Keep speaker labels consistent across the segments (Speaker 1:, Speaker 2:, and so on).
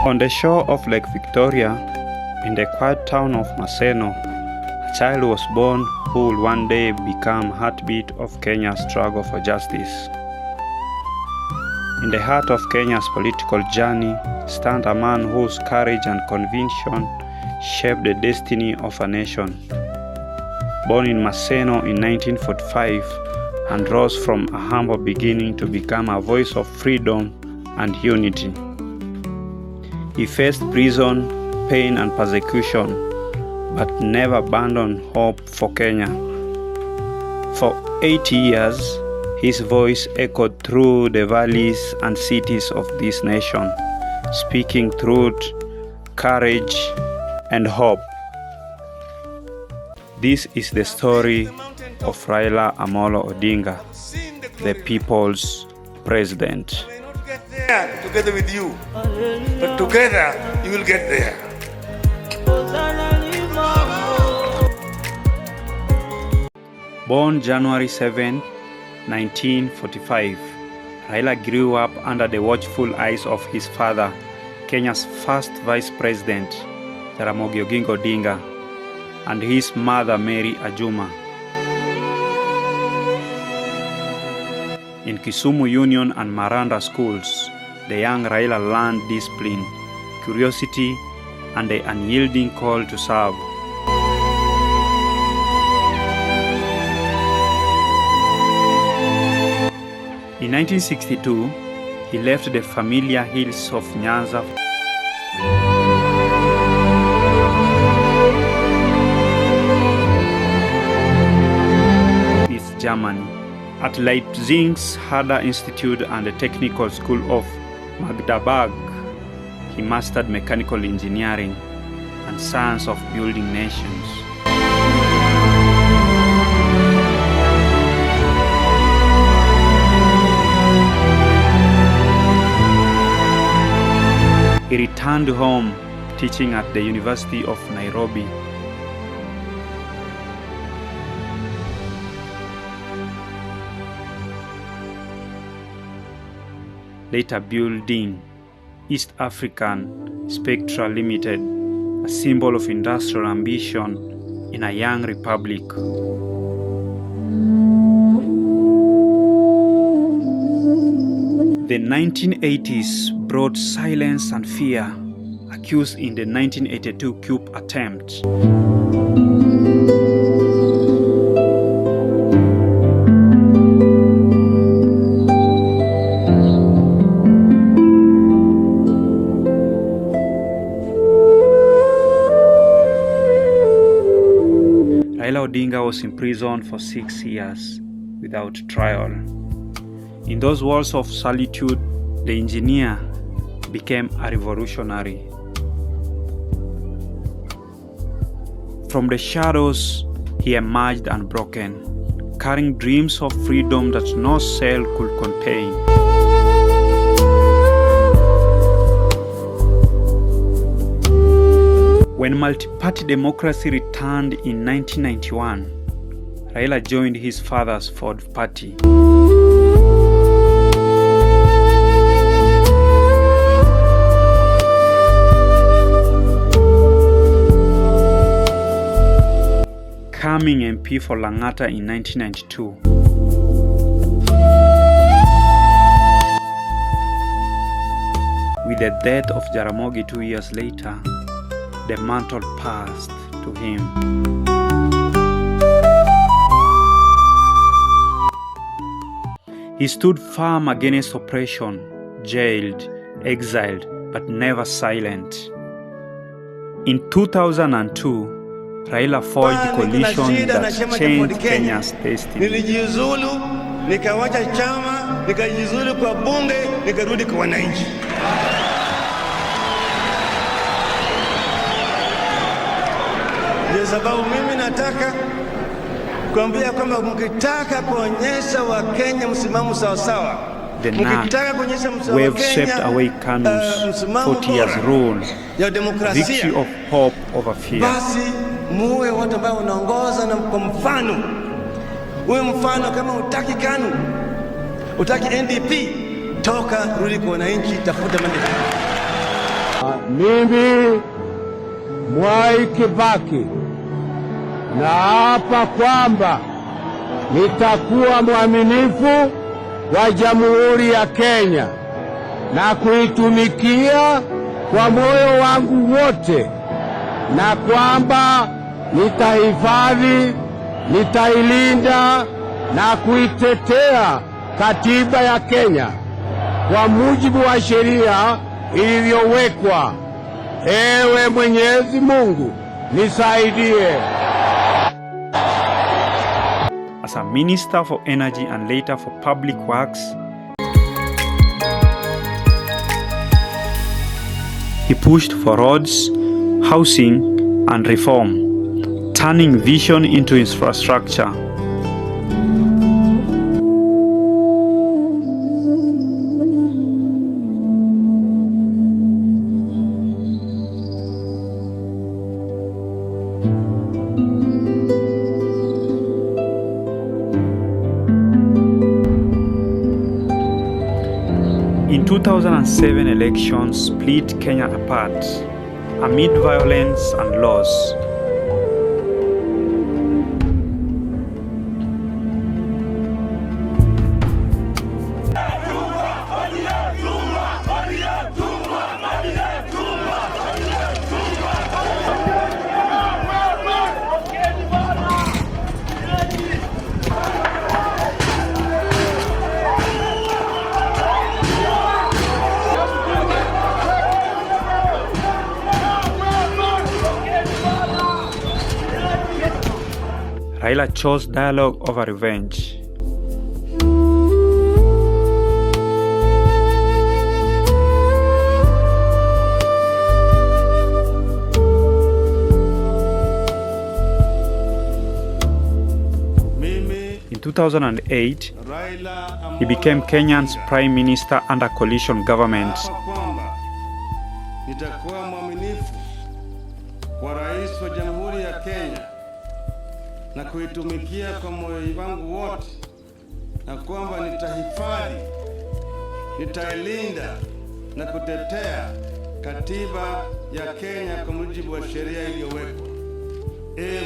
Speaker 1: On the shore of Lake Victoria, in the quiet town of Maseno, a child was born who will one day become heartbeat of Kenya's struggle for justice. In the heart of Kenya's political journey stands a man whose courage and conviction shaped the destiny of a nation. Born in Maseno in 1945 and rose from a humble beginning to become a voice of freedom and unity. He faced prison, pain and persecution, but never abandoned hope for Kenya. For 80 years, his voice echoed through the valleys and cities of this nation, speaking truth, courage, and hope. This is the story of Raila Amolo Odinga, the people's president.
Speaker 2: Together with you, but together you will get there.
Speaker 1: Born January 7, 1945, Raila grew up under the watchful eyes of his father, Kenya's first Vice President, Jaramogi Odinga, and his mother, Mary Ajuma. In Kisumu Union and Maranda schools, the young Raila learned discipline, curiosity, and the unyielding call to serve. In 1962, he left the familiar hills of Nyanza East Germany. At Leipzig's Herder Institute and the Technical School of Magdeburg, he mastered mechanical engineering and science of building nations. He returned home, teaching at the University of Nairobi. Later building East African Spectra Limited, a symbol of industrial ambition in a young republic. The 1980s brought silence and fear, accused in the 1982 coup attempt. Raila Odinga was imprisoned for 6 years without trial. In those walls of solitude, the engineer became a revolutionary. From the shadows, he emerged unbroken, carrying dreams of freedom that no cell could contain. When multiparty democracy returned in 1991, Raila joined his father's Ford Party. Becoming MP for Langata in 1992. With the death of Jaramogi 2 years later, the mantle passed to him. He stood firm against oppression, jailed, exiled, but never silent. In 2002, Raila forged a coalition that changed Kenya's destiny.
Speaker 2: Nilijiuzulu, nikawacha chama, nikajiuzulu kwa bunge, nikarudi kwa wananchi. Ndio sababu mimi nataka kuambia kwamba mkitaka kuonyesha Wakenya msimamo sawa sawa, mkitaka kuonyesha msimamo wa Kenya,
Speaker 1: swept away Kanu's 40 years rule, victory of hope over fear.
Speaker 2: Basi muwe watu ambao unaongoza na kwa mfano. Uwe mfano. Kama utaki KANU, utaki NDP, toka rudi kwa wananchi, tafuta maendeleo.
Speaker 3: Mimi Mwai Kibaki naapa kwamba nitakuwa mwaminifu wa Jamhuri ya Kenya na kuitumikia kwa moyo wangu wote, na kwamba nitahifadhi, nitailinda na kuitetea katiba ya Kenya kwa mujibu wa sheria ilivyowekwa. Ewe Mwenyezi Mungu nisaidie.
Speaker 1: As a Minister for Energy and later for Public Works, he pushed for roads, housing, and reform, turning vision into infrastructure. In 2007 elections split Kenya apart amid violence and loss. Raila chose dialogue over revenge. In 2008, he became Kenya's Prime Minister under coalition government.
Speaker 2: Nitakuwa mwaminifu kwa Rais wa Jamhuri ya Kenya na kuitumikia kwa moyo wangu wote, na kwamba nitahifadhi, nitailinda na kutetea katiba ya Kenya kwa mujibu wa sheria iliyowekwa.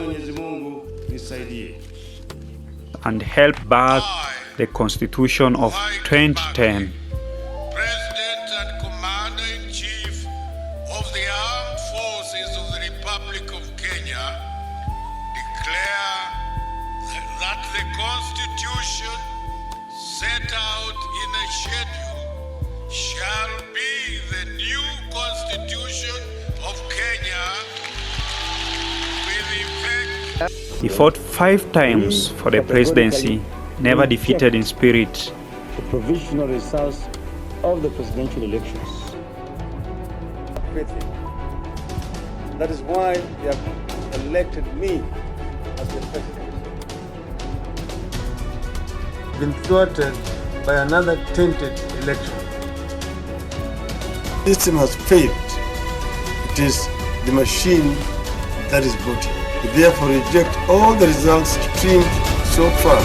Speaker 2: Mwenyezi Mungu nisaidie.
Speaker 1: And help birth the Constitution of 2010.
Speaker 4: President and Commander-in-Chief of the Armed Forces of the Republic of Kenya, declare that the Constitution set out in a schedule shall be the new Constitution of Kenya with effect.
Speaker 1: He fought 5 times for the presidency, never defeated in spirit.
Speaker 5: The provisional results of the presidential elections.
Speaker 2: That is why they have elected me as the president. Been thwarted by another tainted election. The system has failed. It is the machine that is voting. We therefore reject all the results streamed so far.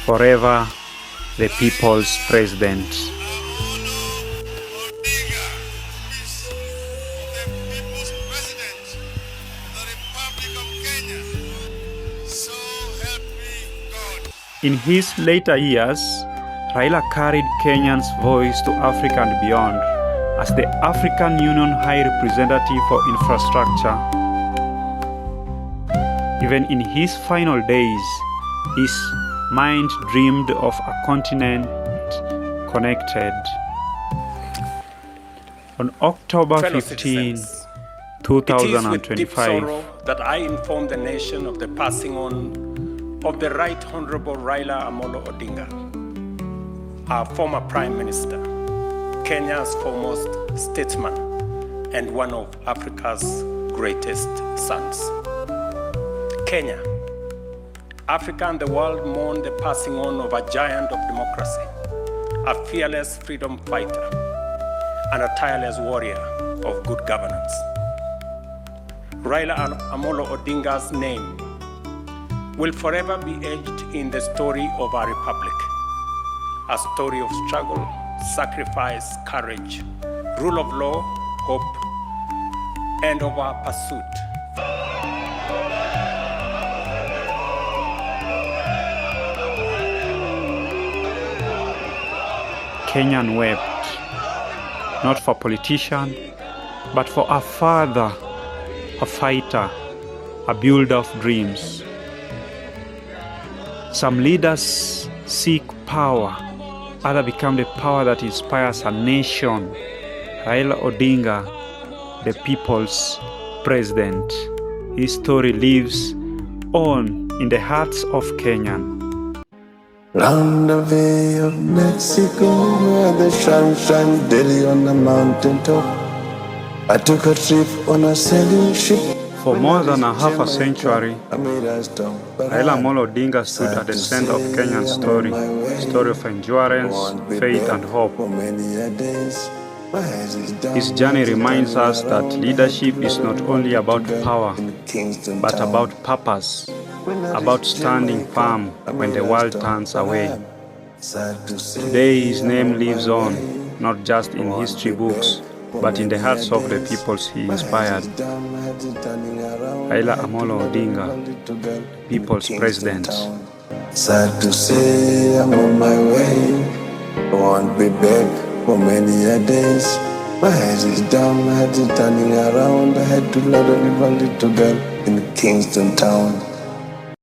Speaker 1: Forever the people's president. In his later years, Raila carried Kenyans' voice to Africa and beyond as the African Union High Representative for Infrastructure. Even in his final days, his mind dreamed of a continent connected. On October 15, 2025,
Speaker 6: it is with deep sorrow that I inform the nation of the passing on of the Right Honorable Raila Amolo Odinga, our former Prime Minister, Kenya's foremost statesman, and one of Africa's greatest sons. Kenya, Africa and the world mourn the passing on of a giant of democracy, a fearless freedom fighter, and a tireless warrior of good governance. Raila Amolo Odinga's name will forever be etched in the story of our republic, a story of struggle, sacrifice, courage, rule of law, hope, and of our pursuit.
Speaker 1: Kenyan wept, not for politician, but for a father, a fighter, a builder of dreams. Some leaders seek power, others become the power that inspires a nation. Raila Odinga, the people's president. His story lives on in the hearts of Kenyan.
Speaker 7: Round the Bay of Mexico, where the sun shines daily on the mountain top, I took a trip on a sailing ship.
Speaker 1: For more than a half a century, Raila Amolo Odinga stood at the center of Kenyan's story of endurance, faith and hope. His journey reminds us that leadership is not only about power, but about purpose, about standing firm when the world turns away. Today his name lives on, not just in history books, but in the hearts of the peoples he inspired. Raila Amolo Odinga, people's president.
Speaker 7: Sad to say I'm on my way, I won't be back for many a days. My head is down, my head is turning around. I had to love a little girl in Kingston town.